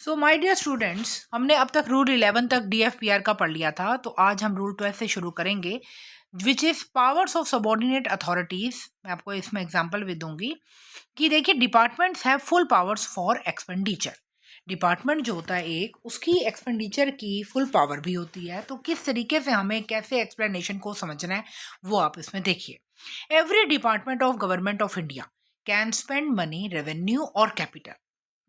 So my dear students, हमने अब तक रूल 11 तक डीएफपीआर का पढ़ लिया था। तो आज हम रूल 12 से शुरू करेंगे, which is powers of subordinate authorities. मैं आपको इसमें एग्जांपल भी दूंगी कि देखिए, departments have full powers for expenditure. Department जो होता है एक, उसकी एक्सपेंडिचर की फुल पावर भी होती है। तो किस तरीके से हमें कैसे एक्सप्लेनेशन को समझना है वो आप इसमें देखिए। Every department of government of India can spend money, revenue और कैपिटल,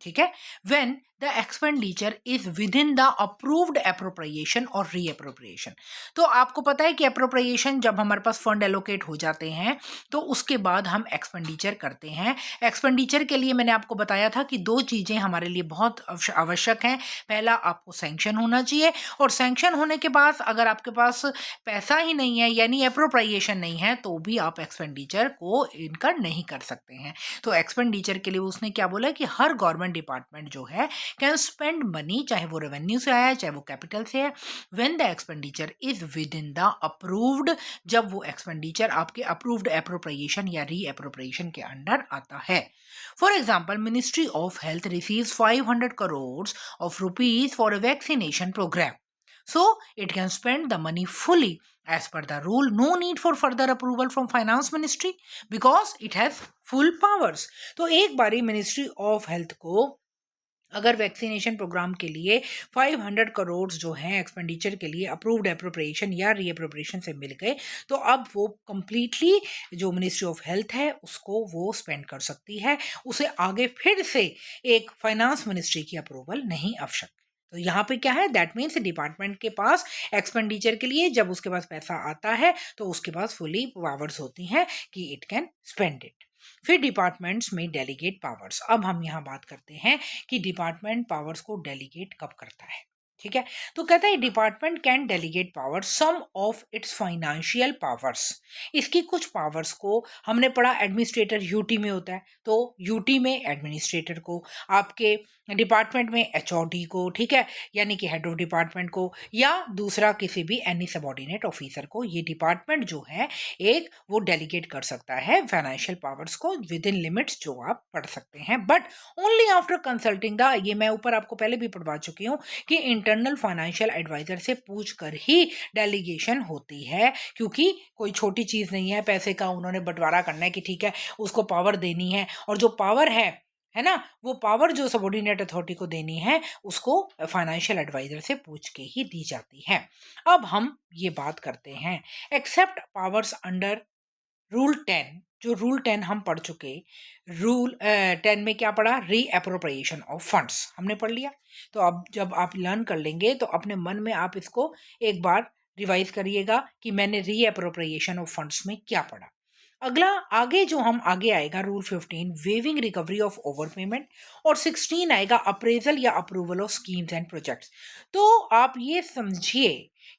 ठीक है, when the expenditure is with in the approved appropriation और री अप्रोप्रिएशन। तो आपको पता है कि अप्रोप्रिएशन जब हमारे पास फंड एलोकेट हो जाते हैं तो उसके बाद हम एक्सपेंडिचर करते हैं। एक्सपेंडिचर के लिए मैंने आपको बताया था कि दो चीज़ें हमारे लिए बहुत आवश्यक हैं। पहला, आपको सैंक्शन होना चाहिए, और सैंक्शन होने के बाद अगर आपके पास पैसा ही नहीं है यानी अप्रोप्रिएशन नहीं है तो भी आप एक्सपेंडिचर को इनकर नहीं कर सकते हैं। तो एक्सपेंडिचर के लिए उसने क्या बोला कि हर गवर्नमेंट डिपार्टमेंट जो है कैन स्पेंड मनी, चाहे वो रेवेन्यू से आया है चाहे वो कैपिटल से है, when the expenditure is with in the approved, जब वो एक्सपेंडिचर आपके अप्रूव्ड एप्रोप्रिएशन या री एप्रोप्रिएशन के अंडर आता है। For example, ministry of health receives 500 crore of rupees for a vaccination programme, so it can spend the money fully as per the rule. No need for further approval from finance ministry because it has full powers. तो एक बारी ministry of health को अगर vaccination programme के लिए 500 करोड़ जो हैं expenditure के लिए अप्रूव्ड अप्रोप्रिएशन या री अप्रोप्रिएशन से मिल गए, तो अब वो कंप्लीटली जो मिनिस्ट्री ऑफ हेल्थ है उसको वो स्पेंड कर सकती है। उसे आगे फिर से एक फाइनेंस मिनिस्ट्री की अप्रूवल नहीं आवश्यक। तो यहाँ पे क्या है, दैट मीन्स डिपार्टमेंट के पास एक्सपेंडिचर के लिए जब उसके पास पैसा आता है तो उसके पास फुली पावर्स होती हैं कि इट कैन स्पेंड इट। फिर डिपार्टमेंट्स में डेलीगेट पावर्स। अब हम यहाँ बात करते हैं कि डिपार्टमेंट पावर्स को डेलीगेट कब करता है, ठीक है। तो कहता है department can delegate power some of its financial powers. इसकी कुछ पावर्स को हमने पढ़ा एडमिनिस्ट्रेटर यूटी में होता है, तो यूटी में एडमिनिस्ट्रेटर को, आपके डिपार्टमेंट में एचओडी को, ठीक है, यानी कि हेड ऑफ डिपार्टमेंट को, या दूसरा किसी भी एनी सबऑर्डिनेट ऑफिसर को, ये डिपार्टमेंट जो है एक वो डेलीगेट कर सकता है फाइनेंशियल पावर्स को विद इन लिमिट्स जो आप पढ़ सकते हैं, but only after consulting the, ये मैं ऊपर आपको पहले भी पढ़वा चुकी हूँ कि इंटरनल फाइनेंशियल एडवाइजर से पूछ कर ही डेलीगेशन होती है, क्योंकि कोई छोटी चीज नहीं है। पैसे का उन्होंने बंटवारा करना है कि ठीक है उसको पावर देनी है, और जो पावर है ना, वो पावर जो सबऑर्डिनेट अथॉरिटी को देनी है उसको फाइनेंशियल एडवाइजर से पूछ के ही दी जाती है। अब हम ये बात करते हैं एक्सेप्ट पावर्स अंडर रूल 10। जो रूल 10 हम पढ़ चुके, रूल 10 में क्या पढ़ा, री एप्रोप्रिएशन ऑफ फंड्स हमने पढ़ लिया। तो अब जब आप लर्न कर लेंगे तो अपने मन में आप इसको एक बार रिवाइज करिएगा कि मैंने री एप्रोप्रिएशन ऑफ फंड्स में क्या पढ़ा। अगला आगे जो हम आगे आएगा rule 15 waiving recovery of over payment, और 16 आएगा अप्रेजल या approval of schemes and projects. तो आप ये समझिए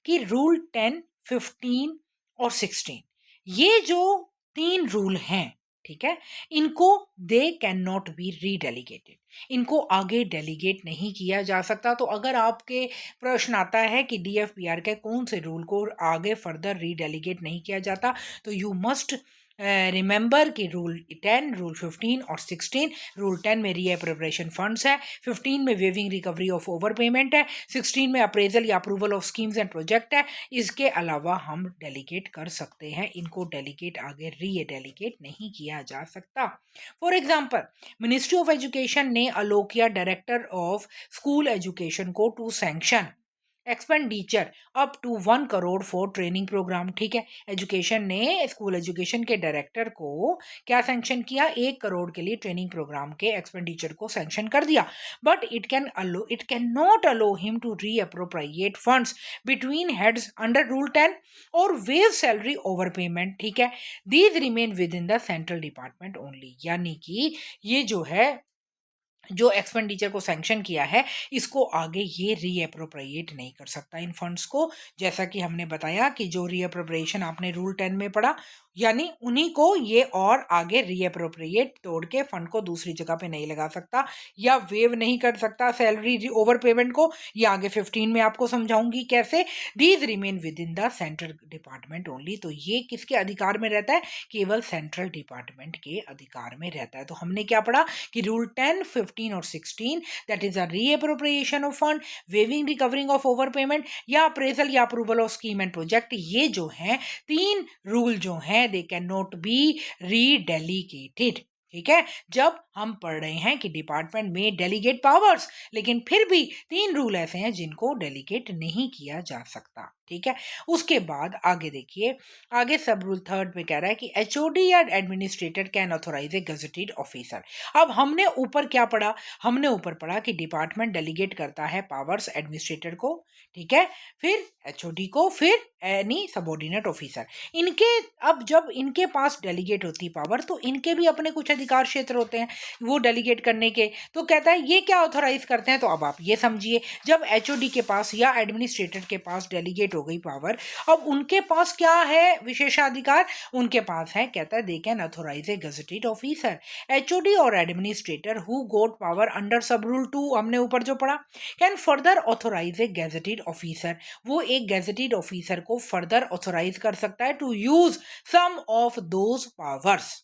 कि रूल 10, 15 और 16, ये जो तीन रूल हैं, ठीक है, इनको दे कैन नॉट बी रीडेलीगेटेड, इनको आगे डेलीगेट नहीं किया जा सकता। तो अगर आपके प्रश्न आता है कि डीएफपीआर के कौन से रूल को आगे फर्दर रीडेलीगेट नहीं किया जाता, तो यू मस्ट रिमेंबर कि रूल 10, रूल 15 और 16, रूल 10 में रीअप्रोप्रिएशन फंड्स है, 15 में waiving recovery of over payment है, 16 में अप्रेजल या approval of schemes and project है। इसके अलावा हम डेलीगेट कर सकते हैं, इनको डेलीगेट आगे री नहीं किया जा सकता। For example, ministry of education ने अलोक किया डायरेक्टर ऑफ स्कूल एजुकेशन को to sanction expenditure up to 1 crore for training programme, ठीक है। एजुकेशन ने स्कूल एजुकेशन के डायरेक्टर को क्या सैंक्शन किया, 1 करोड़ के लिए ट्रेनिंग प्रोग्राम के एक्सपेंडिचर को सैंक्शन कर दिया, but it can not allow him to reappropriate funds between heads under rule 10 और वेव सैलरी ओवर पेमेंट, ठीक है। These remain within the central department only, यानी कि ये जो है, जो एक्सपेंडिचर को सैंक्शन किया है, इसको आगे ये रीअप्रोप्रिएट नहीं कर सकता इन फंड्स को। जैसा कि हमने बताया कि जो रीअप्रोप्रिएशन आपने रूल 10 में पढ़ा यानी उन्हीं को ये और आगे रीअप्रोप्रिएट तोड़ के फंड को दूसरी जगह पे नहीं लगा सकता या वेव नहीं कर सकता सैलरी ओवर पेमेंट को। ये आगे 15 में आपको समझाऊंगी कैसे। These remain within the central department only. तो ये किसके अधिकार में रहता है? केवल सेंट्रल डिपार्टमेंट के अधिकार में रहता है। तो हमने क्या पढ़ा कि रूल 10, 15 और 16 that is a reappropriation of fund, waiving recovering of over payment या अप्रेजल या approval of scheme and project. ये जो है 3 रूल जो हैं they can not be redelegated. ठीक है, जब हम पढ़ रहे हैं कि डिपार्टमेंट में डेलीगेट पावर्स, लेकिन फिर भी 3 रूल ऐसे हैं जिनको डेलीगेट नहीं किया जा सकता। ठीक है, उसके बाद आगे देखिए, आगे सब रूल 3 में कह रहा है कि एचओडी या administrator can authorise a gazetted officer. अब हमने ऊपर क्या पढ़ा? हमने ऊपर पढ़ा कि डिपार्टमेंट डेलीगेट करता है पावर्स एडमिनिस्ट्रेटर को, ठीक है, फिर एचओडी को, फिर एनी सबऑर्डिनेट ऑफिसर। इनके अब जब इनके पास डेलीगेट होती पावर तो इनके भी अपने कुछ अधिकार क्षेत्र होते हैं वो डेलीगेट करने के। तो कहता है ये क्या ऑथोराइज करते हैं? तो अब आप ये समझिए, जब एचओडी के पास या एडमिनिस्ट्रेटर के पास डेलीगेट हो गई पावर, अब उनके पास क्या है विशेषाधिकार? उनके पास है, कहता है they can authorise a gazetted officer. HOD और administrator who got power under sub rule 2 हमने ऊपर जो पढ़ा, can further authorise a gazetted officer. वो एक गजेटेड ऑफिसर को फर्दर ऑथोराइज कर सकता है to use some of those powers.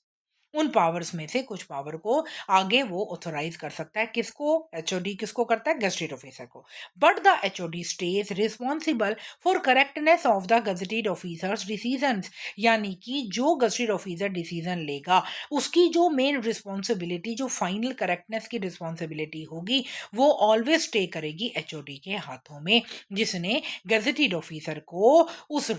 उन पावर्स में से कुछ पावर को आगे वो ऑथोराइज कर सकता है। किसको? एचओडी किसको करता है? गजेटेड ऑफिसर को। But the HOD stage responsible for correctness of the gazetted officers decisions. यानी कि जो गजेटेड ऑफिसर डिसीजन लेगा उसकी जो मेन रिस्पॉन्सिबिलिटी, जो फाइनल करेक्टनेस की रिस्पॉन्सिबिलिटी होगी, वो ऑलवेज स्टे करेगी एचओडी के हाथों में, जिसने गजेटेड ऑफिसर को उस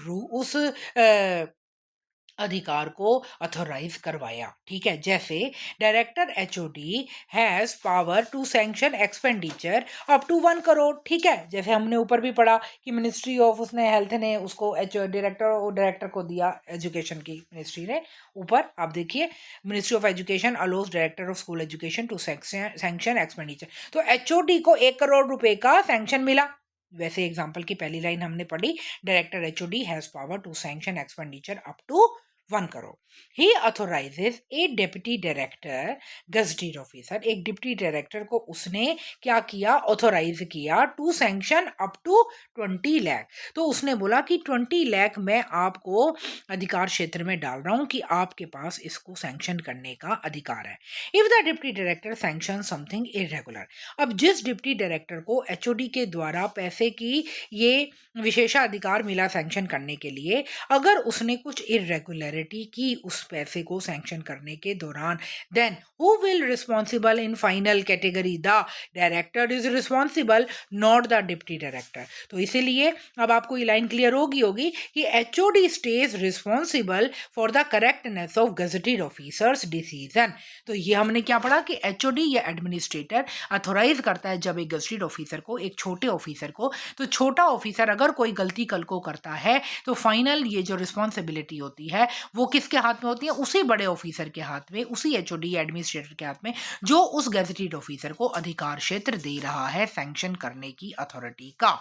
अधिकार को अथोराइज करवाया। ठीक है, जैसे director HOD has power to sanction expenditure up to 1 crore. ठीक है, जैसे हमने ऊपर भी पढ़ा कि मिनिस्ट्री ऑफ उसने हेल्थ ने उसको डायरेक्टर को दिया, एजुकेशन की मिनिस्ट्री ने। ऊपर आप देखिए, ministry of education allows director of school education to sanction expenditure. तो एचओडी को 1 करोड़ रुपए का सैंक्शन मिला। वैसे एग्जाम्पल की पहली लाइन हमने पढ़ी, director HOD has power to sanction expenditure up to 1 crore. He authorises a deputy director gazetted officer. एक डिप्टी डायरेक्टर को उसने क्या किया? ऑथोराइज किया to sanction up to 20 lakh. तो उसने बोला कि 20 लाख मैं आपको अधिकार क्षेत्र में डाल रहा हूं कि आपके पास इसको सैंक्शन करने का अधिकार है। If the deputy director sanction something irregular. अब जिस डिप्टी डायरेक्टर को एचओडी के द्वारा पैसे की ये विशेषाधिकार मिला सैंक्शन करने के लिए, अगर उसने कुछ इरेगुलरिटी की उस पैसे को सैंक्शन करने के दौरान, then who will responsible in final category? The director is responsible, not the deputy director. तो इसीलिए अब आपको ये लाइन क्लियर होगी कि HOD stage responsible for the correctness of gazetted officers decision. तो ये हमने क्या पढ़ा कि एचओडी या एडमिनिस्ट्रेटर अथोराइज करता है जब एक गजेटेड ऑफिसर को, एक छोटे ऑफिसर को। तो छोटा ऑफिसर अगर कोई गलती कल को करता है तो फाइनल ये जो रिस्पॉन्सिबिलिटी होती है वो किसके हाथ में होती है? उसी बड़े ऑफिसर के हाथ में, उसी एचओडी या एडमिनिस्ट्रेटर के हाथ में जो उस गजेटेड ऑफिसर को अधिकार क्षेत्र दे रहा है सैंक्शन करने की अथॉरिटी का।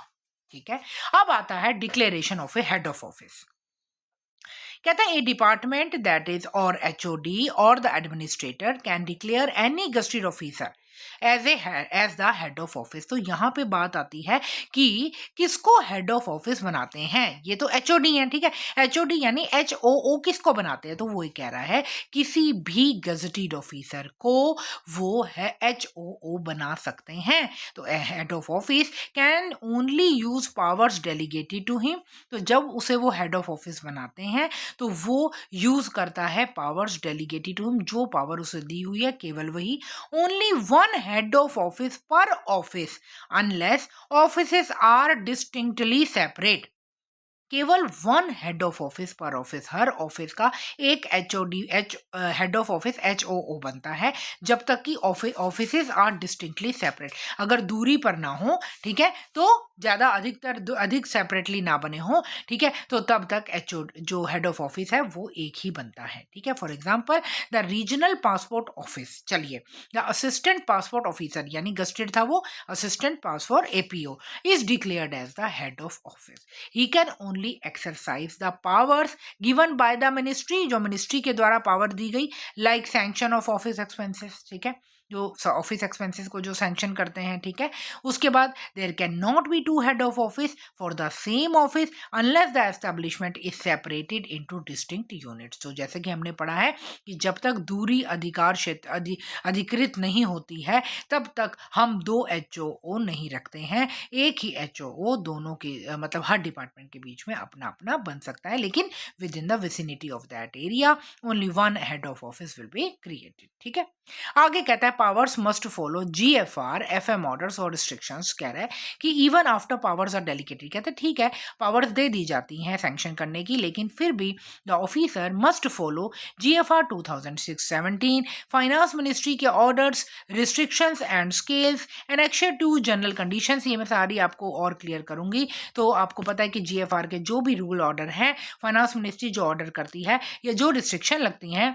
ठीक है, अब आता है declaration of a head of office. कहता है ए डिपार्टमेंट दैट इज और एचओडी और the administrator can declare any gazetted officer as the head of office. तो यहाँ पे बात आती है कि किसको हेड ऑफ ऑफिस बनाते हैं? ये तो एचओडी है। ठीक है, एचओडी यानी एचओओ किसको बनाते हैं? तो वो ही कह रहा है किसी भी गजेटेड ऑफिसर को वो है एचओओ बना सकते हैं। तो head of office can only use powers delegated to him. तो जब उसे वो हेड ऑफ ऑफिस बनाते हैं तो वो यूज करता है पावर्स डेलीगेटेड टू हिम, जो पावर उसे दी हुई है केवल वही। Only one head of office per office unless offices are distinctly separate। केवल 1 हेड ऑफ ऑफिस पर ऑफिस, हर ऑफिस का एक एचओडी हेड ऑफ ऑफिस एचओओ बनता है जब तक कि ऑफिसेज आर डिस्टिंक्टली सेपरेट। अगर दूरी पर ना हो, ठीक है, तो ज़्यादा अधिक सेपरेटली ना बने हों, ठीक है, तो तब तक एचओ जो हेड ऑफ ऑफिस है वो एक ही बनता है, ठीक है। For example the regional passport office, चलिए, द असिस्टेंट पासपोर्ट ऑफिसर यानी गस्टेड था वो, assistant passport APO is declared as the head of office. He can only exercise the powers given by the ministry, जो ministry के द्वारा power दी गई, like sanction of office expenses, ठीक है, जो ऑफिस एक्सपेंसेस को जो सैंक्शन करते हैं, ठीक है। उसके बाद there can not be two head of office for the same office unless the establishment is separated into distinct units. तो जैसे कि हमने पढ़ा है कि जब तक दूरी अधिकार क्षेत्र अधिकृत नहीं होती है तब तक हम दो एचओ नहीं रखते हैं। एक ही एचओ दोनों के मतलब हर डिपार्टमेंट के बीच में अपना अपना बन सकता है, लेकिन within the vicinity of that area only one head of office will be created, ठीक है। आगे कहता है powers must follow GFR FM orders और रिस्ट्रिक्शंस। कह रहा है कि even after powers are delegated, कहते हैं ठीक है पावर्स दे दी जाती हैं सैंक्शन करने की, लेकिन फिर भी the officer must follow GFR 2006-17, finance ministry के orders, restrictions and scales, annexure to general conditions. ये मैं सारी आपको और क्लियर करूंगी। तो आपको पता है कि जीएफआर के जो भी रूल ऑर्डर हैं, फाइनेंस मिनिस्ट्री जो ऑर्डर करती है या जो रिस्ट्रिक्शन लगती हैं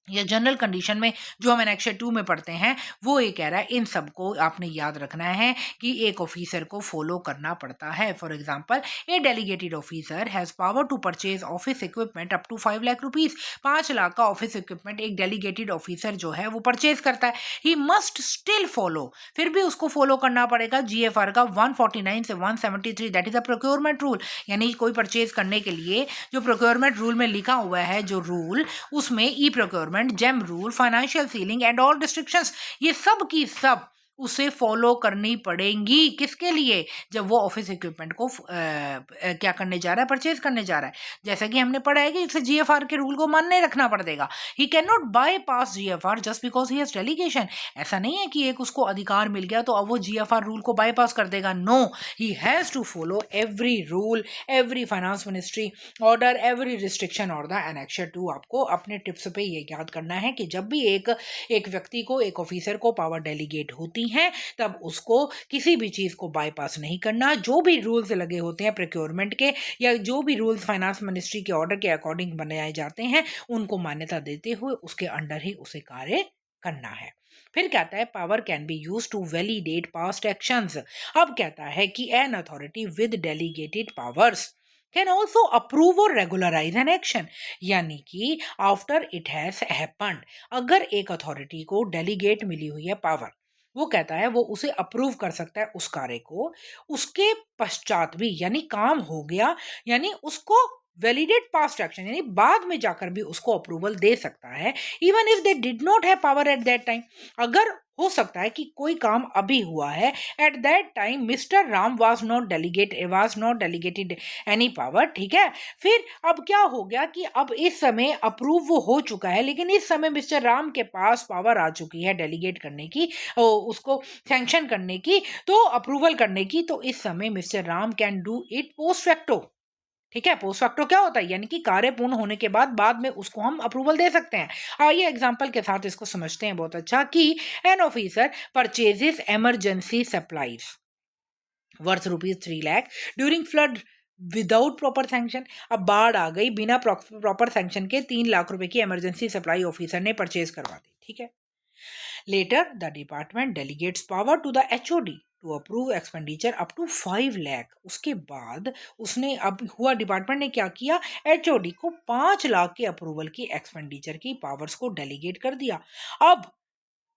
या जनरल कंडीशन में जो हम एनेक्शर 2 में पढ़ते हैं, वो ये कह रहा है इन सबको आपने याद रखना है कि एक ऑफिसर को फॉलो करना पड़ता है। For example a delegated officer has power to purchase office equipment up to 5 lakh rupees. 5 lakh का ऑफिस इक्विपमेंट एक डेलीगेटेड ऑफिसर जो है वो परचेज करता है। ही मस्ट स्टिल फॉलो, फिर भी उसको फॉलो करना पड़ेगा जीएफआर का 149 से 173, that is a procurement rule. यानी कोई परचेज करने के लिए जो प्रोक्योरमेंट रूल में लिखा हुआ है जो रूल, उसमें e procurement, GeM rule, financial ceiling and all restrictions, ये सब की सब उसे फॉलो करनी पड़ेंगी। किसके लिए? जब वो ऑफिस इक्विपमेंट को क्या करने जा रहा है, परचेज करने जा रहा है। जैसा कि हमने पढ़ा है कि इसे जीएफआर के रूल को मानने रखना पड़ेगा। He can not bypass GFR just because he has delegation. ऐसा नहीं है कि एक उसको अधिकार मिल गया तो अब वो जीएफआर रूल को बाईपास कर देगा। No, he has to follow every rule, every finance ministry order, every restriction और द एनेक्शर 2। आपको अपने टिप्स पे ये याद करना है कि जब भी एक व्यक्ति को, एक ऑफिसर को पावर डेलीगेट होती हैं तब उसको किसी भी चीज को बाईपास नहीं करना। जो भी रूल्स लगे होते हैं प्रोक्योरमेंट के या जो भी रूल्स फाइनेंस मिनिस्ट्री के ऑर्डर के अकॉर्डिंग बनाए जाते हैं, उनको मान्यता देते हुए उसके अंडर ही उसे कार्य करना है। फिर कहता है power can be use to validate past actions. अब कहता है कि an authority with delegated powers can also approve और रेगुलराइज एन एक्शन, यानी कि आफ्टर इट हैज हैपेंड, अगर एक अथॉरिटी को डेलीगेट मिली हुई है पावर, वो कहता है वो उसे अप्रूव कर सकता है उस कार्य को, उसके पश्चात भी, यानी काम हो गया, यानी उसको वैलिडेट पास्ट एक्शन, यानी बाद में जाकर भी उसको अप्रूवल दे सकता है, even if they did not have power at that time. अगर हो सकता है कि कोई काम अभी हुआ है, at that time mister Ram was not delegated any power, ठीक है। फिर अब क्या हो गया कि अब इस समय अप्रूव वो हो चुका है, लेकिन इस समय मिस्टर राम के पास पावर आ चुकी है डेलीगेट करने की, उसको सैंक्शन करने की, तो अप्रूवल करने की। तो इस समय mister Ram can do it post facto, ठीक है। पोस्ट फैक्टो क्या होता है? यानी कि कार्य पूर्ण होने के बाद में उसको हम अप्रूवल दे सकते हैं। आइए एग्जांपल के साथ इसको समझते हैं बहुत अच्छा कि an officer purchases emergency supplies worth ₹3 lakh during flood without proper sanction. अब बाढ़ आ गई, बिना प्रॉपर सैंक्शन के 3 लाख रुपए की इमरजेंसी सप्लाई ऑफिसर ने परचेज करवा दी, ठीक है। Later, the department delegates power to the HOD to approve expenditure up to 5 lakh। उसके बाद उसने अब हुआ, डिपार्टमेंट ने क्या किया, HOD को 5 लाख के अप्रूवल की एक्सपेंडिचर की पावर्स को डेलीगेट कर दिया। अब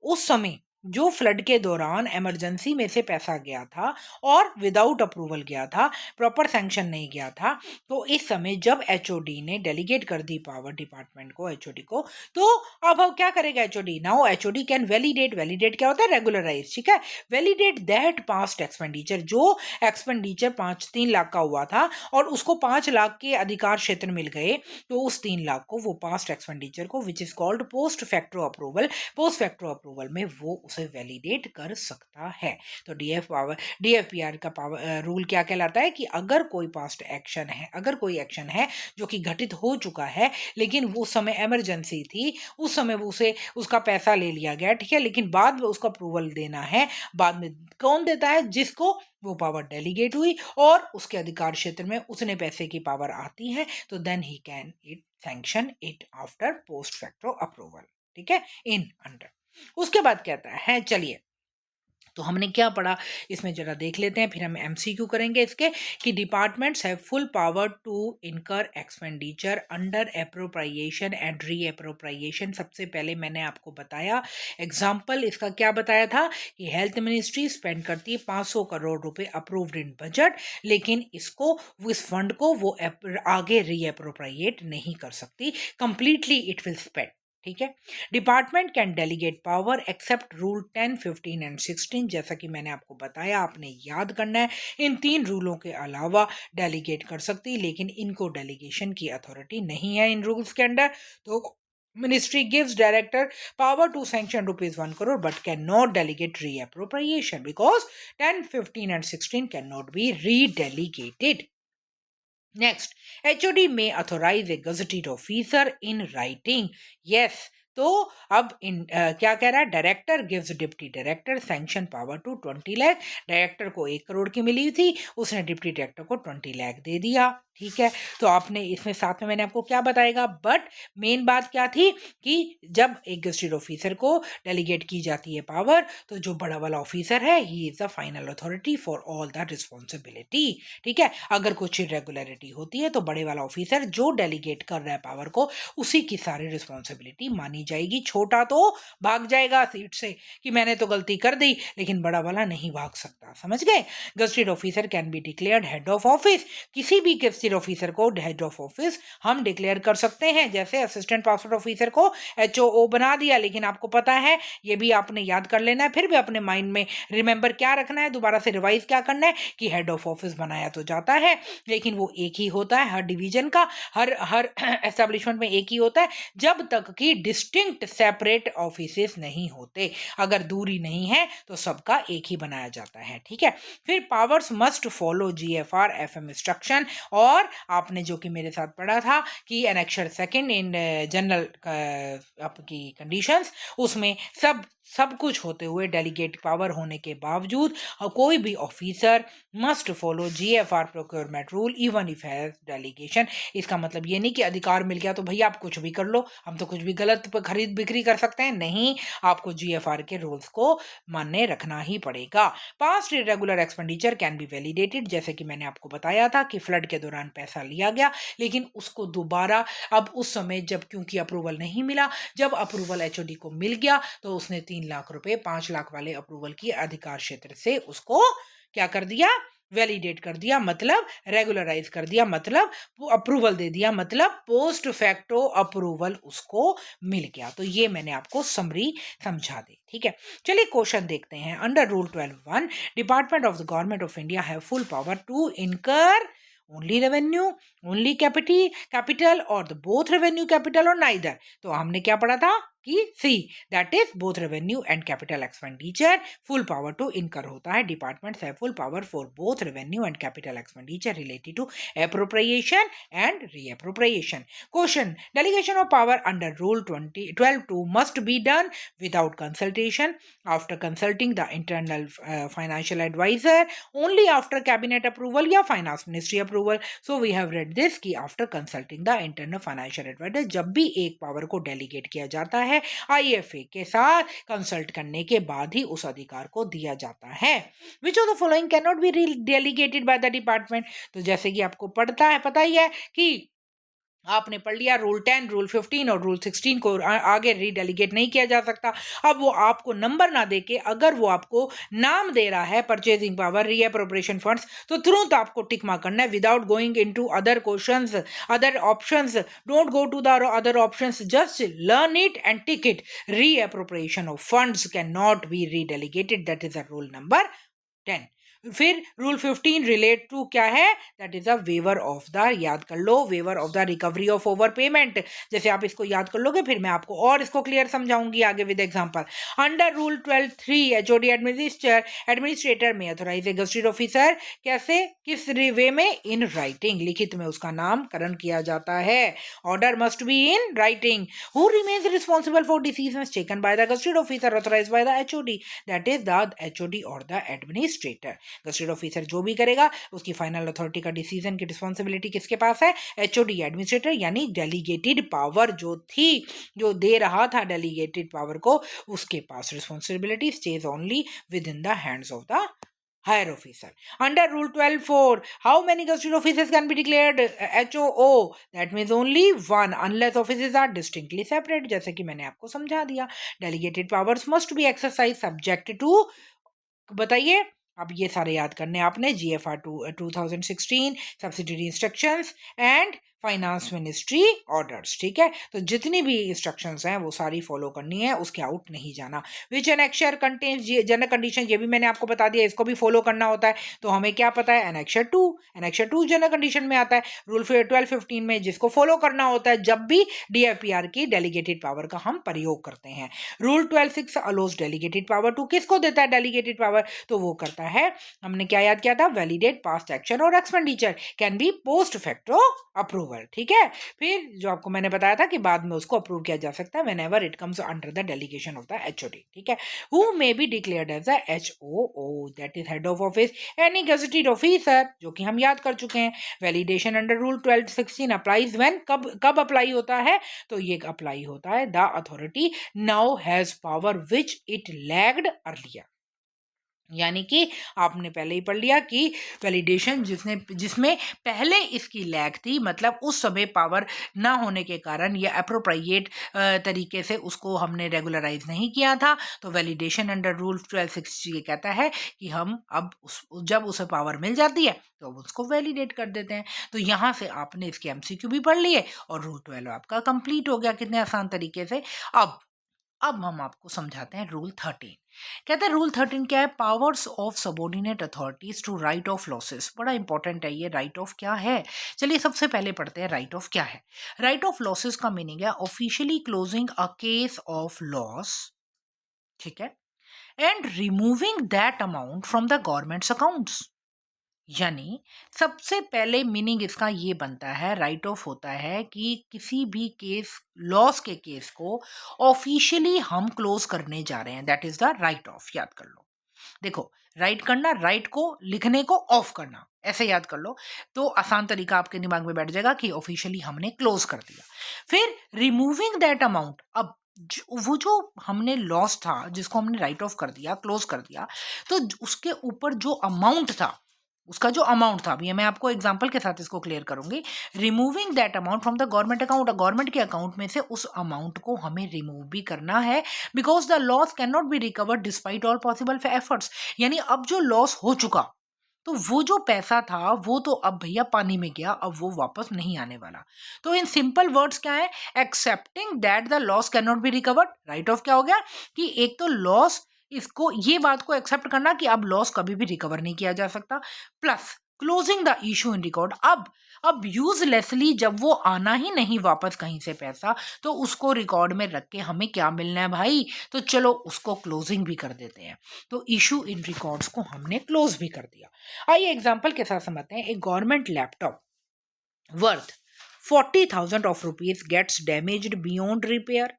उस समय जो फ्लड के दौरान इमरजेंसी में से पैसा गया था और विदाउट अप्रूवल गया था, प्रॉपर सैंक्शन नहीं गया था, तो इस समय जब एचओडी ने डेलीगेट कर दी पावर डिपार्टमेंट को, एचओडी को, तो अब क्या करेगा HOD? Now HOD can validate क्या होता है? रेगुलराइज, ठीक है। वैलिडेट दैट पास्ट एक्सपेंडिचर, जो एक्सपेंडिचर 3 लाख का हुआ था और उसको 5 लाख के अधिकार क्षेत्र मिल गए, तो उस 3 लाख को वो पास्ट एक्सपेंडिचर को which is called post facto approval, post facto approval में वो उसे वैलिडेट कर सकता है। तो डीएफपीआर का पावर रूल क्या कहलाता है कि अगर कोई पास्ट एक्शन है, अगर कोई एक्शन है जो कि घटित हो चुका है लेकिन वो समय इमरजेंसी थी, उस समय वो उसे उसका पैसा ले लिया गया, ठीक है, लेकिन बाद में उसका अप्रूवल देना है, बाद में कौन देता है? जिसको वो पावर डेलीगेट हुई और उसके अधिकार क्षेत्र में उसने पैसे की पावर आती है, तो then he can it sanction it after post facto approval, ठीक है, इन अंडर। उसके बाद कहता है, चलिए तो हमने क्या पढ़ा इसमें जरा देख लेते हैं, फिर हम एमसीक्यू करेंगे इसके कि departments have full power to incur expenditure under appropriation and reappropriation. सबसे पहले मैंने आपको बताया एग्जाम्पल इसका क्या बताया था कि हेल्थ मिनिस्ट्री स्पेंड करती है 500 करोड़ रुपए अप्रूव्ड इन बजट, लेकिन इसको इस फंड को वो आगे री एप्रोप्रिएट नहीं कर सकती, कंप्लीटली इट विल स्पेंड, ठीक है। Department can delegate power except rule 10, 15 and 16। जैसा कि मैंने आपको बताया, आपने याद करना है, इन 3 रूलों के अलावा डेलीगेट कर सकती, लेकिन इनको डेलीगेशन की अथॉरिटी नहीं है इन रूल्स के अंडर। तो ministry gives director power to sanction ₹1 crore but cannot delegate reappropriation because 10, 15 and 16 cannot be redelegated. Next, HOD may authorize a gazetted officer in writing. Yes, तो अब क्या कह रहा है? Director gives deputy director sanction power to 20 lakh. Director को 1 करोड़ की मिली थी, उसने डिप्टी डायरेक्टर को 20 लाख दे दिया, ठीक है। तो आपने इसमें साथ में मैंने आपको क्या बताएगा, बट मेन बात क्या थी कि जब एक गजेटेड ऑफिसर को डेलीगेट की जाती है पावर, तो जो बड़ा वाला ऑफिसर है he is the final authority for all the responsibility, ठीक है। अगर कुछ इरेगुलरिटी होती है तो बड़े वाला ऑफिसर जो डेलीगेट कर रहा है पावर को, उसी की सारी रिस्पॉन्सिबिलिटी मानी जाएगी। छोटा तो भाग जाएगा सीट से कि मैंने तो गलती कर दी, लेकिन बड़ा वाला नहीं भाग सकता, समझ गए। Gazetted officer can be declared head of office. किसी भी गजेटेड ऑफिसर को हेड ऑफ ऑफिस हम डिक्लेयर कर सकते हैं, जैसे असिस्टेंट पासपोर्ट ऑफिसर को HOO बना दिया, लेकिन आपको पता है, ये भी आपने याद कर लेना है, फिर भी अपने माइंड में रिमेंबर क्या रखना है, दोबारा से रिवाइज क्या करना है कि हेड ऑफ ऑफिस बनाया तो जाता है, लेकिन वो एक ही होता है हर डिवीजन का, हर एस्टेब्लिशमेंट में एक ही होता है, जब तक कि डिस्टिंक्ट सेपरेट ऑफिसेस नहीं होते। अगर दूरी नहीं है तो सबका एक ही बनाया जाता है, ठीक है। फिर powers must follow GFR FM instruction, और आपने जो कि मेरे साथ पढ़ा था कि एनेक्शर 2 इन जनरल आपकी कंडीशंस, उसमें सब कुछ होते हुए डेलीगेट पावर होने के बावजूद कोई भी officer must follow GFR procurement rule even if has delegation. इसका मतलब ये नहीं कि अधिकार मिल गया तो भैया आप कुछ भी कर लो, हम तो कुछ भी गलत खरीद बिक्री कर सकते हैं, नहीं, आपको GFR के रूल्स को मान्य रखना ही पड़ेगा। Past irregular expenditure can be validated, जैसे कि मैंने आपको बताया था कि फ्लड के दौरान पैसा लिया गया, लेकिन उसको दोबारा अब उस समय जब क्योंकि अप्रूवल नहीं मिला, जब अप्रूवल HOD को मिल गया तो उसने 3 लाख रुपए 5 लाख वाले अप्रूवल की अधिकार क्षेत्र से उसको क्या कर दिया, वैलिडेट कर दिया, मतलब रेगुलराइज कर दिया, मतलब अप्रूवल दे दिया, मतलब पोस्ट फैक्टो अप्रूवल उसको मिल गया। तो ये मैंने आपको समरी समझा दी, ठीक है। चलिए क्वेश्चन देखते हैं। Under rule 12(1) department of the government of India have full power to incur only revenue, only capital or the both revenue capital or neither. तो हमने क्या पढ़ा था कि see that is both revenue and capital expenditure full power to incur होता है। Departments have full power for both revenue and capital expenditure related to appropriation and reappropriation. Question, delegation of power under rule 12(2) must be done without consultation, after consulting the internal financial adviser, only after cabinet approval या finance ministry approval. So we have read this कि after consulting the internal financial adviser, जब भी एक power को delegate किया जाता है IFA के साथ कंसल्ट करने के बाद ही उस अधिकार को दिया जाता है। Which of the following cannot be delegated by the department? तो जैसे कि आपको पता ही है कि आपने पढ़ लिया रूल 10, रूल 15 और रूल 16 को आगे रीडेलीगेट नहीं किया जा सकता। अब वो आपको नंबर ना देके अगर वो आपको नाम दे रहा है परचेजिंग पावर, रीअप्रोप्रिएशन फंड्स, तो तुरंत आपको टिक मार्क करना है without going into other questions, other options. Don't go to the other options, just learn it and tick it. Reappropriation of funds can not be redelegated, that is a rule number 10। फिर rule 15 relate to क्या है, that is a waiver of the, याद कर लो, waiver of the recovery of over payment. जैसे आप इसको याद कर लोगे फिर मैं आपको और इसको क्लियर समझाऊंगी आगे with example. Under rule 12(3) HOD administrator में अथोराइज ए गजेटेड ऑफिसर, कैसे, किस वे में, इन राइटिंग, लिखित में उसका नामकरण किया जाता है। Order must be in writing. Who remains responsible for decisions taken by the gazetted officer authorised by the HOD, that is the HOD और द एडमिनिस्ट्रेटर। गजेटेड ऑफिसर जो भी करेगा उसकी फाइनल अथॉरिटी का डिसीजन की रिस्पॉन्सिबिलिटी किसके पास है, HOD, administrator, यानी डेलीगेटेड पावर जो थी, जो दे रहा था डेलीगेटेड पावर को, उसके पास responsibility stays only within the hands of the higher officer. Under rule 12(4), how many gazetted offices can be declared HOO? That means only one, unless offices are distinctly separate. जैसे कि मैंने आपको समझा दिया, delegated powers must be exercised subject to, बताइए, अब ये सारे याद करने आपने, GFR 2016, subsidiary instructions and finance ministry orders. ठीक है, तो जितनी भी इंस्ट्रक्शंस हैं वो सारी फॉलो करनी है, उसके आउट नहीं जाना। विच एनेक्शर कंटेन्स जनरल कंडीशन, ये भी मैंने आपको बता दिया, इसको भी फॉलो करना होता है। तो हमें क्या पता है, एनेक्शर 2 जनरल कंडीशन में आता है। रूल 12(15) में जिसको फॉलो करना होता है जब भी DFPR की डेलीगेटेड पावर का हम प्रयोग करते हैं। Rule 12(6) allows delegated power to, किसको देता है डेलीगेटेड पावर, तो वो करता है, हमने क्या याद किया था, वैलिडेट पास्ट एक्शन और expenditure can be post facto approval. ठीक है, फिर जो आपको मैंने बताया था कि बाद में उसको अप्रूव किया जा सकता है whenever it comes under the delegation of the HOD. ठीक है, who may be declared as a HOO, that is head of office, any gazetted officer, जो कि हम याद कर चुके हैं। Validation under rule 12(16) applies when, कब अप्लाई होता है, तो ये अप्लाई होता है, the authority now has power which it lacked earlier. यानी कि आपने पहले ही पढ़ लिया कि वैलिडेशन जिसमें पहले इसकी लैग थी, मतलब उस समय पावर ना होने के कारण या अप्रोप्रिएट तरीके से उसको हमने रेगुलराइज नहीं किया था, तो वैलिडेशन अंडर रूल 12(6) ये कहता है कि हम अब जब उसे पावर मिल जाती है तो अब उसको वैलिडेट कर देते हैं। तो यहाँ से आपने इसके MCQ भी पढ़ लिए और रूल 12 आपका कंप्लीट हो गया कितने आसान तरीके से। अब हम आपको समझाते हैं रूल 13। कहते हैं रूल 13 क्या है, powers of subordinate authorities to write off losses. बड़ा इंपॉर्टेंट है ये, राइट ऑफ क्या है। चलिए सबसे पहले पढ़ते हैं राइट ऑफ क्या है। राइट ऑफ लॉसेस का मीनिंग है officially closing a case of loss, ठीक है, and removing that amount from the governments accounts. यानी सबसे पहले मीनिंग इसका ये बनता है, राइट ऑफ होता है कि किसी भी केस, लॉस के केस को ऑफिशियली हम क्लोज करने जा रहे हैं, that is the right of. याद कर लो, देखो, राइट करना, राइट को लिखने को ऑफ करना, ऐसे याद कर लो, तो आसान तरीका आपके दिमाग में बैठ जाएगा कि ऑफिशियली हमने क्लोज कर दिया। फिर रिमूविंग दैट अमाउंट, अब वो जो हमने लॉस था जिसको हमने राइट ऑफ कर दिया, क्लोज कर दिया, तो उसके ऊपर जो अमाउंट था, उसका जो अमाउंट था, अभी मैं आपको एग्जांपल के साथ इसको क्लियर करूंगी। Removing that amount from the government account, government के अकाउंट में से उस अमाउंट को हमें रिमूव भी करना है, because the loss can not be recovered despite all possible efforts. यानी अब जो लॉस हो चुका, तो वो जो पैसा था वो तो अब भैया पानी में गया, अब वो वापस नहीं आने वाला। तो इन सिंपल वर्ड्स क्या है, accepting that the loss can not be recovered. Right of क्या हो गया कि एक तो लॉस, इसको, ये बात को एक्सेप्ट करना कि अब लॉस कभी भी रिकवर नहीं किया जा सकता, plus closing the issue in record. अब यूजलेसली जब वो आना ही नहीं वापस कहीं से पैसा, तो उसको रिकॉर्ड में रख के हमें क्या मिलना है भाई, तो चलो उसको क्लोजिंग भी कर देते हैं। तो इशू इन रिकॉर्ड्स को हमने क्लोज भी कर दिया। आइए एग्जाम्पल के साथ समझते हैं। एक government laptop worth 40,000 of rupees gets damaged beyond repair.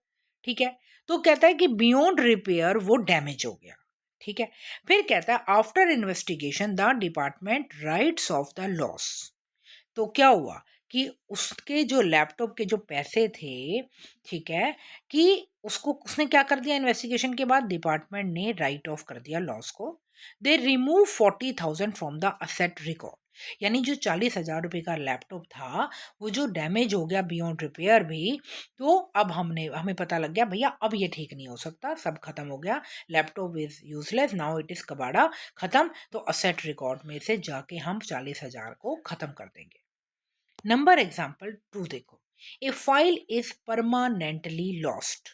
ठीक है, तो कहता है कि बियॉन्ड रिपेयर वो डैमेज हो गया। ठीक है, फिर कहता है after investigation the department rights off the loss. तो क्या हुआ कि उसके जो लैपटॉप के जो पैसे थे, ठीक है, कि उसको उसने क्या कर दिया, इन्वेस्टिगेशन के बाद डिपार्टमेंट ने राइट ऑफ कर दिया लॉस को। They remove 40,000 from the asset record. यानी जो 40,000 रुपए का लैपटॉप था वो जो डैमेज हो गया बियॉन्ड रिपेयर भी, तो अब हमें पता लग गया भैया अब ये ठीक नहीं हो सकता, सब खत्म हो गया, laptop is useless now, it is कबाड़ा, खत्म। तो असेट रिकॉर्ड में से जाके हम 40,000 को खत्म कर देंगे। नंबर एग्जाम्पल 2 देखो, a file is permanently lost,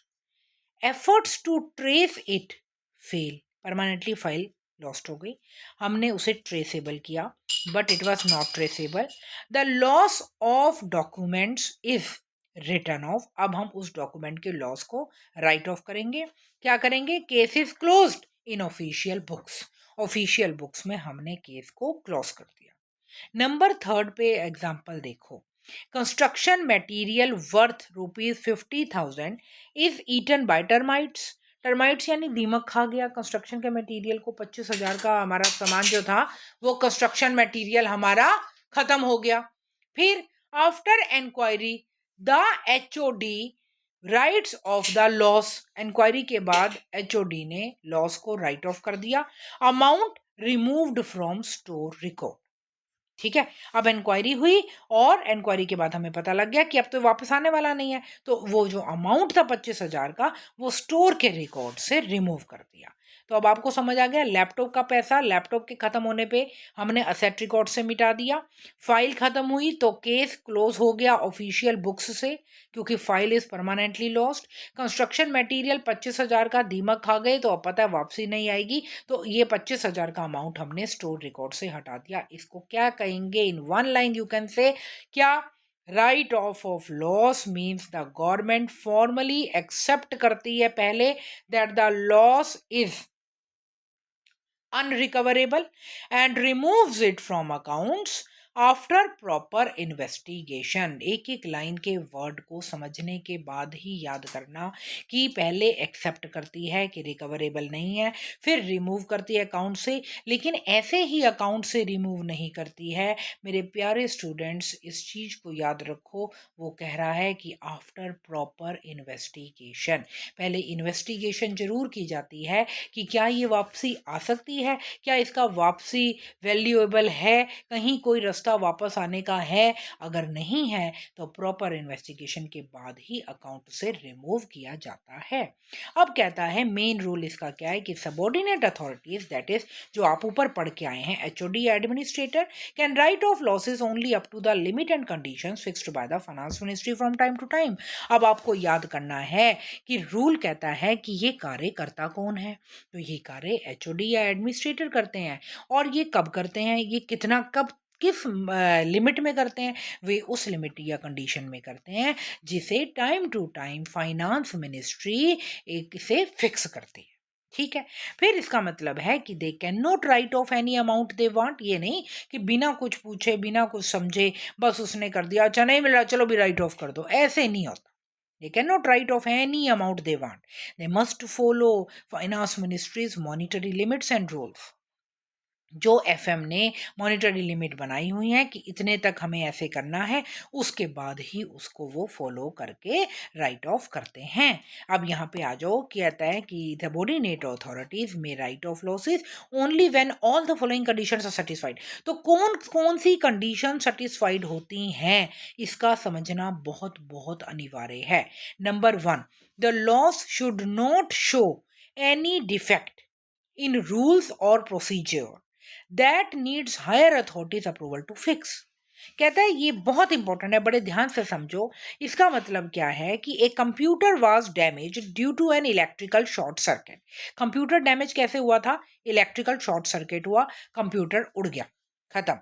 efforts to trace it fail. Permanently file lost हो गई, हमने उसे ट्रेसेबल किया but it was not traceable, the loss of documents is written off. अब हम उस डॉक्यूमेंट के लॉस को राइट ऑफ करेंगे। क्या करेंगे? Case is closed in official books. Official books में हमने केस को क्लोज कर दिया। नंबर थर्ड पे एग्जाम्पल देखो, construction material worth ₹50,000 is eaten by termites. Termites यानी दीमक खा गया कंस्ट्रक्शन के मटेरियल को। 25,000 का हमारा सामान जो था वो कंस्ट्रक्शन मटेरियल हमारा खत्म हो गया। फिर after inquiry the HOD writes off the loss. Inquiry के बाद HOD ने लॉस को राइट ऑफ कर दिया। Amount removed from store record. ठीक है, अब इंक्वायरी हुई और इंक्वायरी के बाद हमें पता लग गया कि अब तो वापस आने वाला नहीं है, तो वो जो अमाउंट था 25,000 का वो स्टोर के रिकॉर्ड से रिमूव कर दिया। तो अब आपको समझ आ गया, लैपटॉप का पैसा लैपटॉप के खत्म होने पे हमने असेट रिकॉर्ड से मिटा दिया। फाइल खत्म हुई तो केस क्लोज हो गया ऑफिशियल बुक्स से, क्योंकि file is permanently lost. Construction material 25,000 का दीमक खा गए तो अब पता है वापसी नहीं आएगी, तो ये 25,000 का अमाउंट हमने स्टोर रिकॉर्ड से हटा दिया। इसको क्या कहेंगे? In one line you can say क्या? Write off loss means the government formally accept करती है पहले that the loss is unrecoverable and removes it from accounts after proper investigation. एक एक लाइन के वर्ड को समझने के बाद ही याद करना कि पहले एक्सेप्ट करती है कि रिकवरेबल नहीं है, फिर रिमूव करती है अकाउंट से, लेकिन ऐसे ही अकाउंट से रिमूव नहीं करती है। मेरे प्यारे स्टूडेंट्स, इस चीज़ को याद रखो, वो कह रहा है कि आफ्टर प्रॉपर इन्वेस्टिगेशन, पहले इन्वेस्टिगेशन जरूर की जाती है कि क्या ये वापसी आ सकती है, क्या इसका वापसी वैल्यूएबल है, कहीं कोई रास्ता वापस आने का है। अगर नहीं है तो प्रॉपर इन्वेस्टिगेशन के बाद ही अकाउंट से रिमूव किया जाता है। अब कहता है मेन रूल इसका क्या है कि सबऑर्डिनेट अथॉरिटीज, दैट इज जो आप ऊपर पढ़ के आए हैं, HOD administrator can write off losses only up to the limit and conditions fixed by the finance ministry from time to time. अब आपको याद करना है कि रूल कहता है कि ये कार्य करता कौन है, तो ये कार्य HOD या एडमिनिस्ट्रेटर करते हैं। और ये कब करते हैं, ये कितना कब किस लिमिट में करते हैं, वे उस लिमिट या कंडीशन में करते हैं जिसे time to time finance ministry एक से फिक्स करती है। ठीक है, फिर इसका मतलब है कि दे can not right of any amount they want. ये नहीं कि बिना कुछ पूछे बिना कुछ समझे बस उसने कर दिया, अच्छा नहीं मिल रहा चलो भी राइट ऑफ कर दो, ऐसे नहीं होता। They cannot write off any amount they want. They must follow finance ministry's monetary limits and rules. जो FM ने मॉनिटरी लिमिट बनाई हुई है कि इतने तक हमें ऐसे करना है, उसके बाद ही उसको वो फॉलो करके राइट ऑफ करते हैं। अब यहाँ पे आ जाओ, कहता है कि subordinate authorities may write off losses only when all the following conditions are satisfied. तो कौन कौन सी कंडीशन सेटिस्फाइड होती हैं, इसका समझना बहुत बहुत अनिवार्य है। Number 1, the loss should not show any defect in rules और procedure that needs higher authorities approval to fix. कहता है ये बहुत इंपॉर्टेंट है, बड़े ध्यान से समझो। इसका मतलब क्या है कि एक computer was damage due to an electrical short circuit. Computer damage कैसे हुआ था? इलेक्ट्रिकल शॉर्ट सर्किट हुआ, कंप्यूटर उड़ गया, खत्म।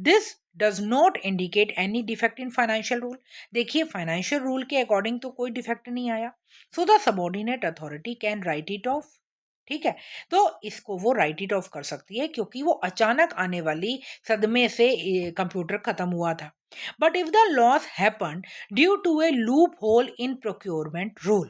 This does not indicate any defect in financial rule. देखिए फाइनेंशियल रूल के अकॉर्डिंग तो कोई डिफेक्ट नहीं आया, so the subordinate authority can write it off. ठीक है, तो इसको वो राइट इट ऑफ कर सकती है क्योंकि वो अचानक आने वाली सदमे से कंप्यूटर खत्म हुआ था। But if the loss happened due to a loophole in procurement rule,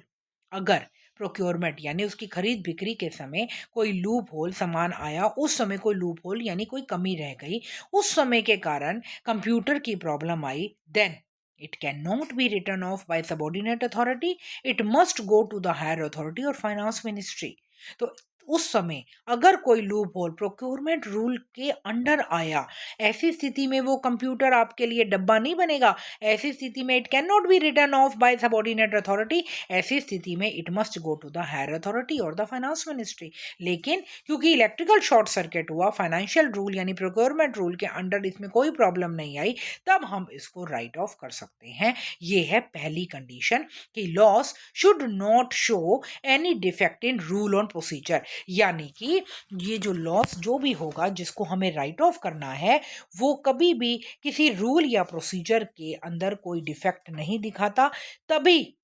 अगर प्रोक्योरमेंट यानी उसकी खरीद बिक्री के समय कोई लूप होल सामान आया, उस समय कोई लूप होल यानी कोई कमी रह गई, उस समय के कारण कंप्यूटर की प्रॉब्लम आई, then it cannot be written off by subordinate authority. It must go to the higher authority or finance ministry. तो उस समय अगर कोई लूप होल प्रोक्योरमेंट रूल के अंडर आया, ऐसी स्थिति में वो कंप्यूटर आपके लिए डब्बा नहीं बनेगा। ऐसी स्थिति में it can not be written off by subordinate authority. ऐसी स्थिति में it must go to the higher authority और द फाइनेंस मिनिस्ट्री। लेकिन क्योंकि इलेक्ट्रिकल शॉर्ट सर्किट हुआ, फाइनेंशियल रूल यानी प्रोक्योरमेंट रूल के अंडर इसमें कोई प्रॉब्लम नहीं आई, तब हम इसको राइट ऑफ कर सकते हैं। ये है पहली कंडीशन कि loss should not show any defect in rule on procedure. यानी कि ये जो लॉस जो भी होगा जिसको हमें राइट ऑफ करना है वो कभी भी किसी रूल या प्रोसीजर के अंदर कोई डिफेक्ट नहीं दिखाता। तभी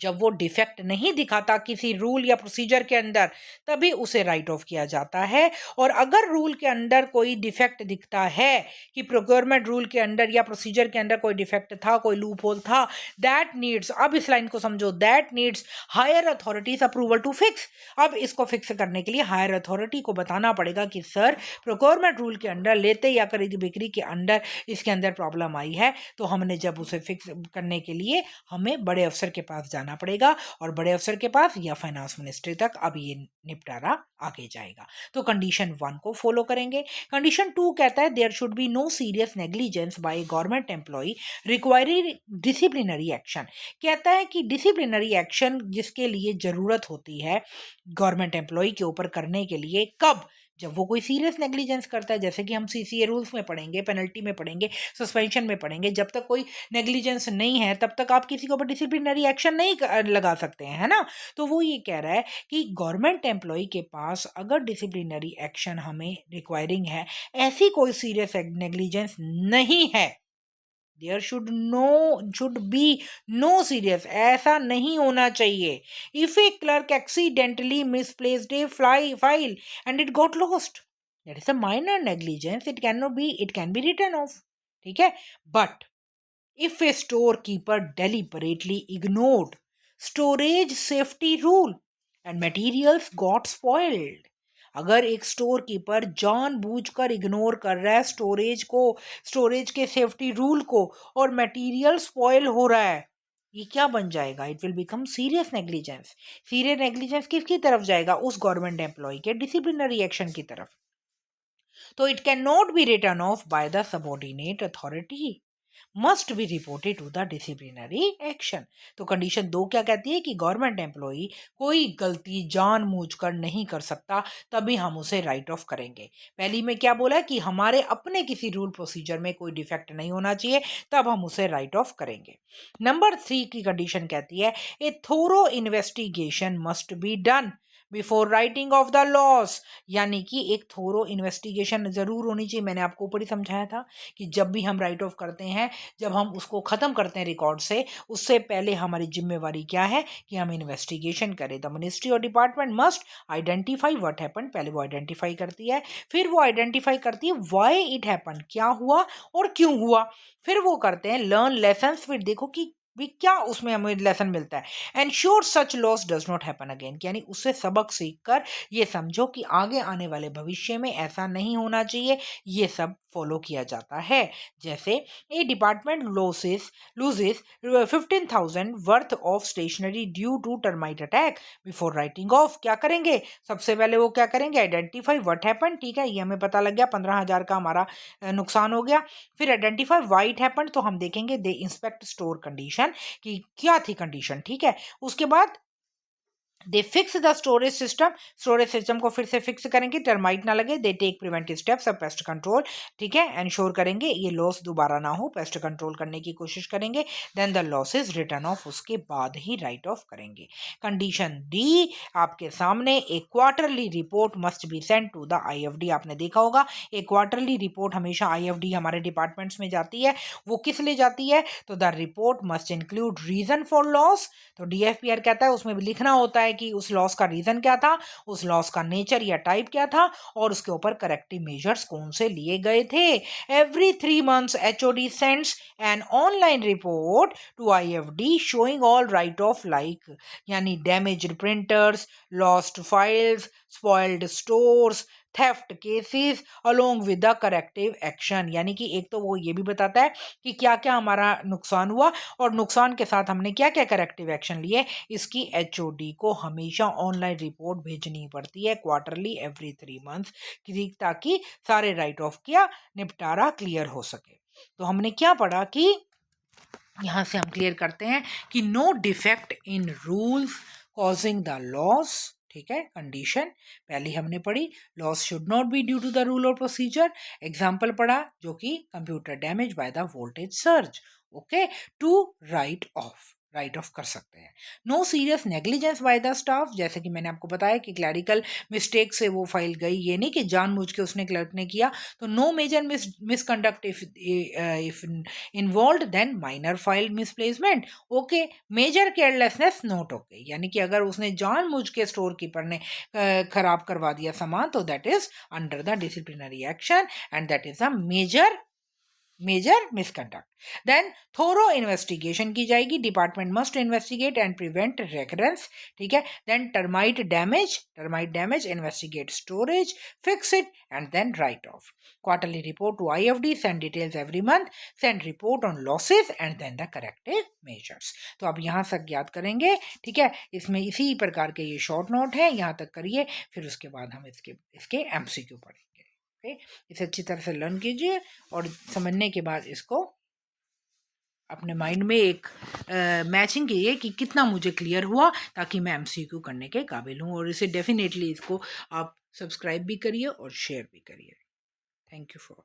जब वो डिफेक्ट नहीं दिखाता किसी रूल या प्रोसीजर के अंदर तभी उसे राइट ऑफ किया जाता है। और अगर रूल के अंदर कोई डिफेक्ट दिखता है कि प्रोक्योरमेंट रूल के अंदर या प्रोसीजर के अंदर कोई डिफेक्ट था, कोई लूप होल था, दैट नीड्स, अब इस लाइन को समझो, that needs higher authorities approval to fix. अब इसको फिक्स करने के लिए हायर अथॉरिटी को बताना पड़ेगा कि सर प्रोक्योरमेंट रूल के अंदर लेते या खरीदी बिक्री के अंदर इसके अंदर प्रॉब्लम आई है, तो हमने जब उसे फिक्स करने के लिए हमें बड़े अफसर के पास जाना पड़ेगा और बड़े अफसर के पास या फाइनेंस मिनिस्ट्री तक अब ये निपटारा आगे जाएगा। तो कंडीशन 1 को फॉलो करेंगे। कंडीशन 2 कहता है there should be no serious negligence by government employee requiring disciplinary action. कहता है कि डिसिप्लिनरी एक्शन जिसके लिए जरूरत होती है गवर्नमेंट एम्प्लॉय के ऊपर करने के लिए, कब? जब वो कोई सीरियस नेग्लिजेंस करता है, जैसे कि हम सीसीए रूल्स में पढ़ेंगे, पेनल्टी में पढ़ेंगे, सस्पेंशन में पढ़ेंगे। जब तक कोई नेग्लिजेंस नहीं है तब तक आप किसी के ऊपर डिसिप्लिनरी एक्शन नहीं लगा सकते हैं, है ना। तो वो ये कह रहा है कि गवर्नमेंट एम्प्लॉय के पास अगर डिसिप्लिनरी एक्शन हमें रिक्वायरिंग है, ऐसी कोई सीरियस नेग्लिजेंस नहीं है, there should be no serious, ऐसा नहीं होना चाहिए। If a clerk accidentally misplaced a file and it got lost, that is a minor negligence, it can be written off, ठीक है। But if a storekeeper deliberately ignored storage safety rule and materials got spoiled, अगर एक store keeper जानबूझकर ignore कर रहा है storage को, storage के सेफ्टी रूल को, और मटेरियल स्पॉइल हो रहा है, ये क्या बन जाएगा? It will become serious negligence. Serious negligence किसकी तरफ जाएगा? उस गवर्नमेंट एम्प्लॉय के डिसिप्लिनरी एक्शन की तरफ। तो it can not be written off by the subordinate authority, must be reported to the disciplinary action. तो कंडीशन 2 क्या कहती है कि गवर्नमेंट एम्प्लॉई कोई गलती जानबूझकर नहीं कर सकता, तभी हम उसे राइट ऑफ करेंगे। पहली में क्या बोला है कि हमारे अपने किसी रूल प्रोसीजर में कोई डिफेक्ट नहीं होना चाहिए, तब हम उसे राइट ऑफ करेंगे। नंबर 3 की कंडीशन कहती है a thorough investigation must be done before writing off the loss, यानी कि एक थोरो इन्वेस्टिगेशन जरूर होनी चाहिए। मैंने आपको ऊपर ही समझाया था कि जब भी हम राइट ऑफ करते हैं, जब हम उसको ख़त्म करते हैं रिकॉर्ड से, उससे पहले हमारी जिम्मेवारी क्या है कि हम इन्वेस्टिगेशन करें। द मिनिस्ट्री और department must identify what happen, पहले वो आइडेंटिफाई करती है, फिर वो आइडेंटिफाई करती है व्हाई इट हैपन, क्या हुआ और क्यों हुआ, फिर वो करते हैं लर्न लेसन्स, फिर देखो कि भी क्या उसमें हमें लेसन मिलता है। Ensure such loss does not happen again, यानी उससे सबक सीखकर ये समझो कि आगे आने वाले भविष्य में ऐसा नहीं होना चाहिए, ये सब फॉलो किया जाता है। जैसे a department loses 15,000 worth of stationery due to termite attack, before writing off क्या करेंगे? सबसे पहले वो क्या करेंगे? आइडेंटिफाई व्हाट हैपन, ठीक है, ये हमें पता लग गया 15,000 का हमारा नुकसान हो गया। फिर आइडेंटिफाई व्हाई इट हैपन, तो हम देखेंगे दे इंस्पेक्ट स्टोर कंडीशन कि क्या थी कंडीशन, ठीक है। उसके बाद they fix the storage system को फिर से फिक्स करेंगे, टर्माइट ना लगे। They take preventive steps of pest control, ठीक है, एंश्योर करेंगे ये लॉस दोबारा ना हो, पेस्ट कंट्रोल करने की कोशिश करेंगे। Then the loss is written off, उसके बाद ही राइट ऑफ करेंगे। कंडीशन डी आपके सामने, एक quarterly report must be send to the IFD. आपने देखा होगा एक क्वार्टरली रिपोर्ट हमेशा आईएफडी हमारे डिपार्टमेंट्स में जाती है। वो किस लिए जाती है? तो the report must include reason for loss, तो डीएफपीआर कहता है उसमें भी लिखना होता है कि उस लॉस का रीजन क्या था, उस लॉस का नेचर या टाइप क्या था, और उसके ऊपर करेक्टिव मेजर्स कौन से लिए गए थे। Every 3 months HOD sends an online report to IFD showing all write off like, यानी damaged printers, lost files, spoiled stores, theft cases along with the corrective action, यानी कि एक तो वो ये भी बताता है कि क्या क्या हमारा नुकसान हुआ और नुकसान के साथ हमने क्या क्या करेक्टिव एक्शन लिए। इसकी एचओडी को हमेशा ऑनलाइन रिपोर्ट भेजनी पड़ती है क्वार्टरली एवरी 3 months, ताकि सारे राइट ऑफ का निपटारा क्लियर हो सके। तो हमने क्या पढ़ा कि यहाँ से हम क्लियर करते हैं कि no defect in rules causing the loss, ठीक है। कंडीशन पहली हमने पढ़ी, loss should not be due to the rule और प्रोसीजर। एग्जाम्पल पढ़ा जो कि computer damage by the voltage surge, okay. To write off, write off कर सकते हैं। No serious negligence by the staff, जैसे कि मैंने आपको बताया कि क्लैरिकल मिस्टेक से वो फाइल गई, ये नहीं कि जानबूझ के उसने क्लर्क ने किया। तो no major misconduct if involve then minor file misplacement. Okay, major carelessness not okay, यानी कि अगर उसने जानबूझ के स्टोर कीपर ने खराब करवा दिया सामान तो that is under the disciplinary action and that is a major misconduct. Then thorough investigation की जाएगी, department must investigate and prevent recurrence, ठीक है। Then termite damage investigate storage, fix it and then write off. Quarterly report to IFD, send details every month, send report on losses and then the corrective measures. तो अब यहाँ तक याद करेंगे, ठीक है। इसमें इसी प्रकार के ये शॉर्ट नोट है, यहाँ तक करिए, फिर उसके बाद हम इसके MCQ पढ़ेंगे। इसे अच्छी तरह से लर्न कीजिए और समझने के बाद इसको अपने माइंड में एक मैचिंग कीजिए कि कितना मुझे क्लियर हुआ, ताकि मैं MCQ करने के काबिल हूँ। और इसे डेफिनेटली इसको आप सब्सक्राइब भी करिए और शेयर भी करिए। Thank you for